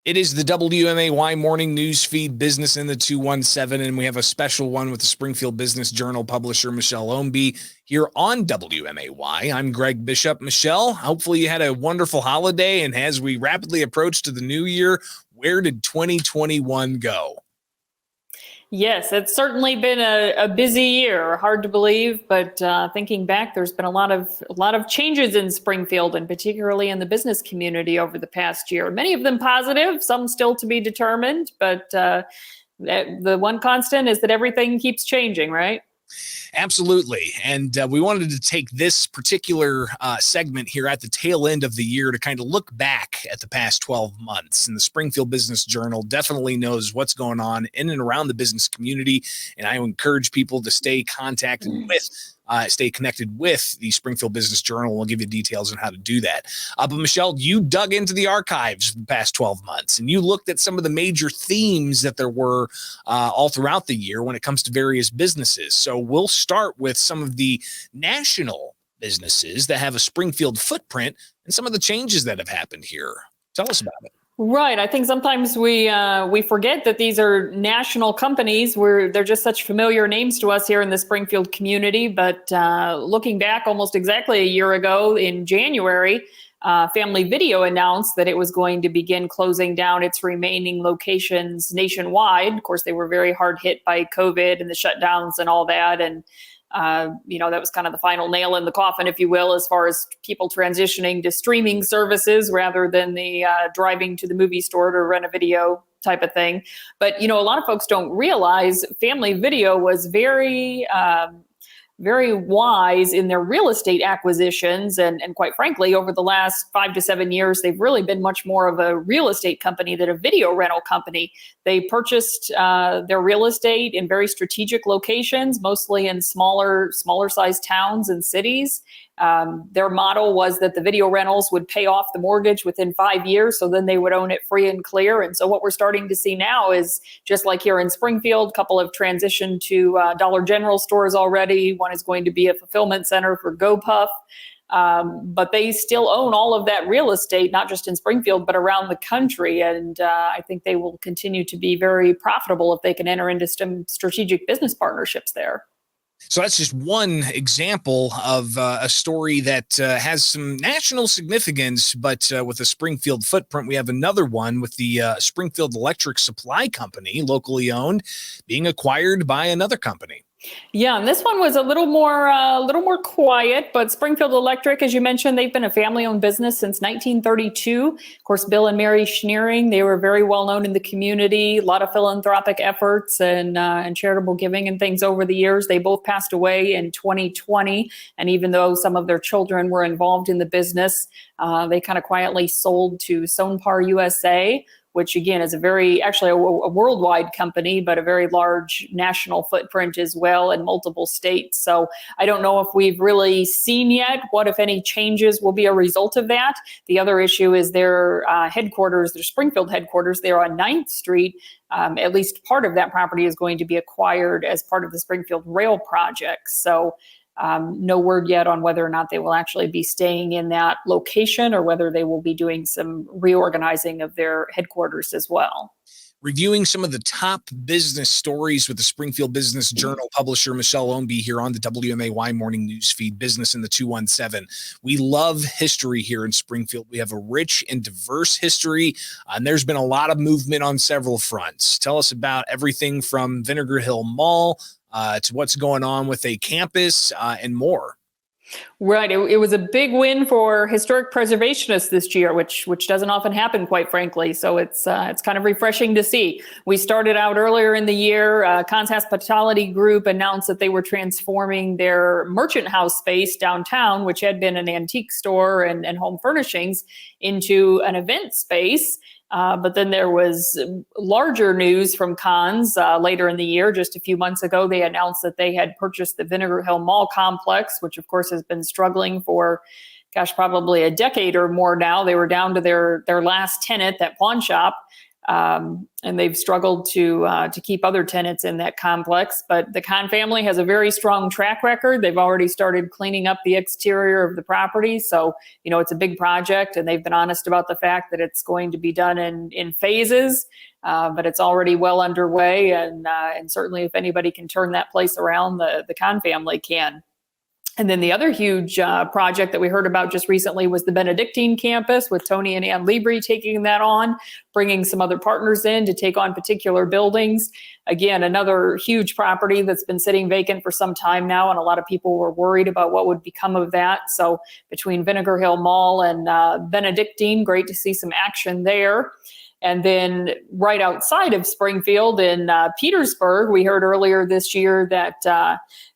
It is the WMAY Morning News Feed Business in the 217, and we have a special one with the Springfield Business Journal publisher, Michelle Ownbey, here on WMAY. I'm Greg Bishop. Michelle, hopefully you had a wonderful holiday, and as we rapidly approach to the new year, where did 2021 go? Yes, it's certainly been a busy year. Hard to believe, but thinking back, there's been a lot of changes in Springfield, and particularly in the business community over the past year. Many of them positive, some still to be determined, but the one constant is that everything keeps changing, right? Absolutely. And we wanted to take this particular segment here at the tail end of the year to kind of look back at the past 12 months. And the Springfield Business Journal definitely knows what's going on in and around the business community. And I encourage people to stay connected with the Springfield Business Journal. We'll give you details on how to do that. But Michelle, you dug into the archives for the past 12 months, and you looked at some of the major themes that there were all throughout the year when it comes to various businesses. So we'll start with some of the national businesses that have a Springfield footprint and some of the changes that have happened here. Tell us about it. Right. I think sometimes we forget that these are national companies where they're just such familiar names to us here in the Springfield community. But looking back almost exactly a year ago in January, Family Video announced that it was going to begin closing down its remaining locations nationwide. Of course, they were very hard hit by COVID and the shutdowns and all that. And that was kind of the final nail in the coffin, if you will, as far as people transitioning to streaming services rather than the driving to the movie store to rent a video type of thing. But, a lot of folks don't realize Family Video was very wise in their real estate acquisitions. And quite frankly, over the last 5 to 7 years, they've really been much more of a real estate company than a video rental company. They purchased their real estate in very strategic locations, mostly in smaller sized towns and cities. Their model was that the video rentals would pay off the mortgage within 5 years, so then they would own it free and clear. And so what we're starting to see now is, just like here in Springfield, a couple have transitioned to Dollar General stores already. One is going to be a fulfillment center for GoPuff. But they still own all of that real estate, not just in Springfield, but around the country. And I think they will continue to be very profitable if they can enter into some strategic business partnerships there. So that's just one example of a story that has some national significance, but with a Springfield footprint. We have another one with the Springfield Electric Supply Company, locally owned, being acquired by another company. Yeah, and this one was a little more quiet, but Springfield Electric, as you mentioned, they've been a family-owned business since 1932. Of course, Bill and Mary Schneering, they were very well known in the community, a lot of philanthropic efforts and charitable giving and things over the years. They both passed away in 2020, and even though some of their children were involved in the business, they kind of quietly sold to Sonepar USA, which again is a worldwide company, but a very large national footprint as well in multiple states. So I don't know if we've really seen yet what, if any, changes will be a result of that. The other issue is their headquarters, their Springfield headquarters. They're on 9th Street. At least part of that property is going to be acquired as part of the Springfield Rail project. So no word yet on whether or not they will actually be staying in that location or whether they will be doing some reorganizing of their headquarters as well. Reviewing some of the top business stories with the Springfield Business Journal publisher, Michelle Ownbey, here on the WMAY Morning News Feed, Business in the 217. We love history here in Springfield. We have a rich and diverse history, and there's been a lot of movement on several fronts. Tell us about everything from Vinegar Hill Mall to what's going on with a campus and more. Right. It was a big win for historic preservationists this year, which doesn't often happen, quite frankly. So it's kind of refreshing to see. We started out earlier in the year. Conn's Hospitality Group announced that they were transforming their merchant house space downtown, which had been an antique store and home furnishings, into an event space. But then there was larger news from Conn's later in the year. Just a few months ago, they announced that they had purchased the Vinegar Hill Mall complex, which of course has been struggling for, probably a decade or more now. They were down to their last tenant, that pawn shop. And they've struggled to keep other tenants in that complex. But the Kahn family has a very strong track record. They've already started cleaning up the exterior of the property. So, it's a big project, and they've been honest about the fact that it's going to be done in phases. But it's already well underway, and certainly if anybody can turn that place around, the Kahn family can. And then the other huge project that we heard about just recently was the Benedictine campus, with Tony and Ann Libri taking that on, bringing some other partners in to take on particular buildings. Again, another huge property that's been sitting vacant for some time now, and a lot of people were worried about what would become of that. So between Vinegar Hill Mall and Benedictine, great to see some action there. And then right outside of Springfield in Petersburg, we heard earlier this year that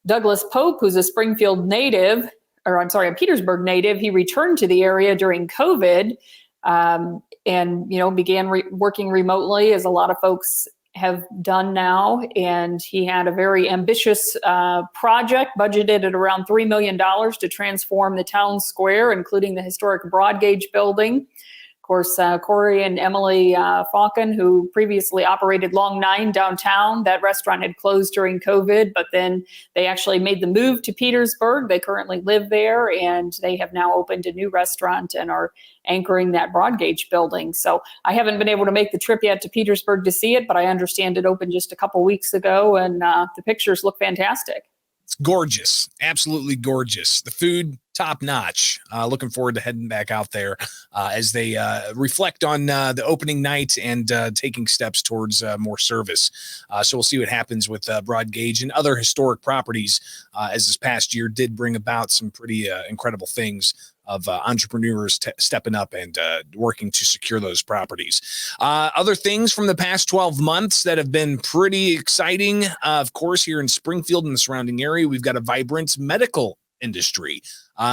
Douglas Pope, who's a Springfield native, or I'm sorry, a Petersburg native, he returned to the area during COVID and, began working remotely, as a lot of folks have done now. And he had a very ambitious project budgeted at around $3 million to transform the town square, including the historic Broadgauge Building. Of course, Corey and Emily Falcon, who previously operated Long Nine downtown, that restaurant had closed during COVID, but then they actually made the move to Petersburg. They currently live there, and they have now opened a new restaurant and are anchoring that Broadgauge Building. So I haven't been able to make the trip yet to Petersburg to see it, but I understand it opened just a couple weeks ago, and the pictures look fantastic. It's gorgeous. Absolutely gorgeous. The food, top notch. Looking forward to heading back out there as they reflect on the opening night and taking steps towards more service. So we'll see what happens with Broadgauge and other historic properties, as this past year did bring about some pretty incredible things of entrepreneurs stepping up and working to secure those properties. Other things from the past 12 months that have been pretty exciting, of course, here in Springfield and the surrounding area, we've got a vibrant medical industry.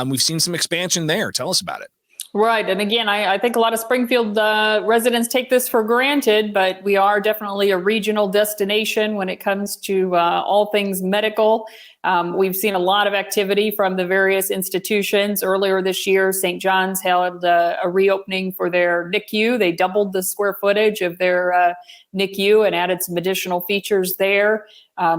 We've seen some expansion there. Tell us about it. Right. And again, I think a lot of Springfield residents take this for granted, but we are definitely a regional destination when it comes to all things medical. We've seen a lot of activity from the various institutions. Earlier this year, St. John's held a reopening for their NICU. They doubled the square footage of their NICU and added some additional features there.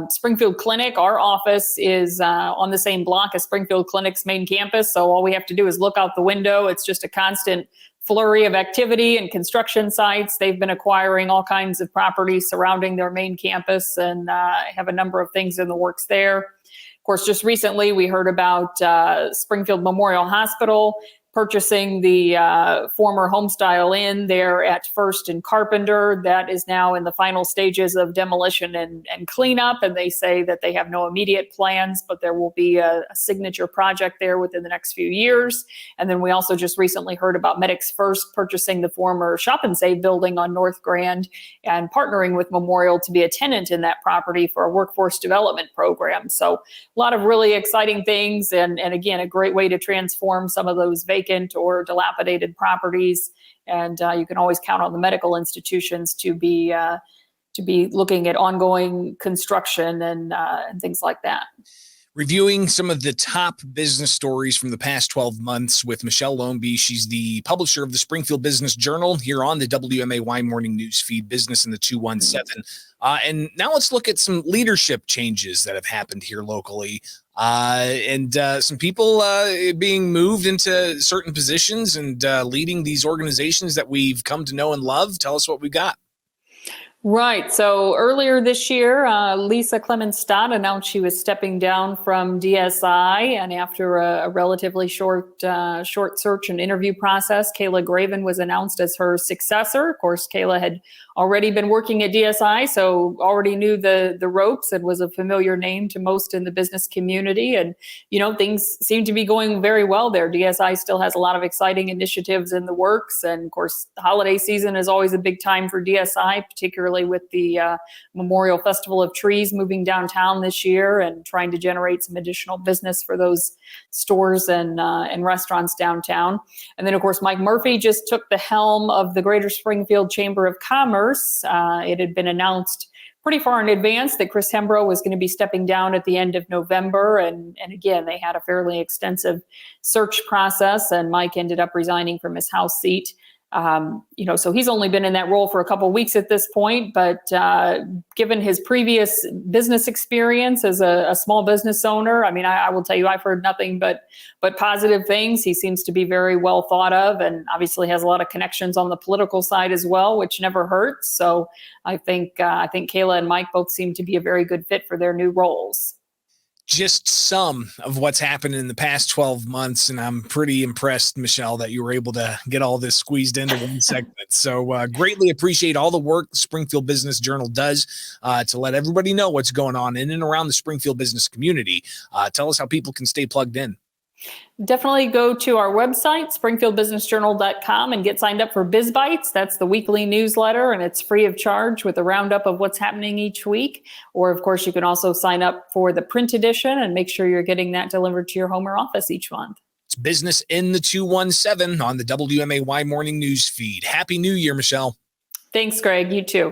Springfield Clinic, our office is on the same block as Springfield Clinic's main campus. So all we have to do is look out the window. It's just a constant flurry of activity and construction sites. They've been acquiring all kinds of properties surrounding their main campus and have a number of things in the works there. Of course, just recently we heard about Springfield Memorial Hospital purchasing the former Homestyle Inn there at First and Carpenter. That is now in the final stages of demolition and cleanup, and they say that they have no immediate plans, but there will be a signature project there within the next few years. And then we also just recently heard about Medics First purchasing the former Shop and Save building on North Grand and partnering with Memorial to be a tenant in that property for a workforce development program. So a lot of really exciting things, and again, a great way to transform some of those vacant or dilapidated properties. And you can always count on the medical institutions to be looking at ongoing construction and things like that. Reviewing some of the top business stories from the past 12 months with Michelle Ownbey. She's the publisher of the Springfield Business Journal here on the WMAY morning news feed, Business in the 217. And now let's look at some leadership changes that have happened here locally. And some people being moved into certain positions and leading these organizations that we've come to know and love. Tell us what we got. Right. So earlier this year, Lisa Clemens-Stott announced she was stepping down from DSI, and after a relatively short search and interview process, Kayla Graven was announced as her successor. Of course, Kayla had already been working at DSI, so already knew the ropes and was a familiar name to most in the business community. And, things seem to be going very well there. DSI still has a lot of exciting initiatives in the works. And of course, the holiday season is always a big time for DSI, particularly with the Memorial Festival of Trees moving downtown this year and trying to generate some additional business for those stores and restaurants downtown. And then, of course, Mike Murphy just took the helm of the Greater Springfield Chamber of Commerce. It had been announced pretty far in advance that Chris Hembrough was going to be stepping down at the end of November. And again, they had a fairly extensive search process, and Mike ended up resigning from his House seat So he's only been in that role for a couple of weeks at this point, but given his previous business experience as a small business owner, I mean, I will tell you, I've heard nothing but positive things. He seems to be very well thought of, and obviously has a lot of connections on the political side as well, which never hurts. So I think Kayla and Mike both seem to be a very good fit for their new roles. Just some of what's happened in the past 12 months. And I'm pretty impressed, Michelle, that you were able to get all this squeezed into one segment. So greatly appreciate all the work the Springfield Business Journal does to let everybody know what's going on in and around the Springfield business community. Tell us how people can stay plugged in. Definitely go to our website, springfieldbusinessjournal.com, and get signed up for Biz Bites. That's the weekly newsletter, and it's free of charge with a roundup of what's happening each week. Or, of course, you can also sign up for the print edition and make sure you're getting that delivered to your home or office each month. It's Business in the 217 on the WMAY Morning News Feed. Happy New Year, Michelle. Thanks, Greg. You too.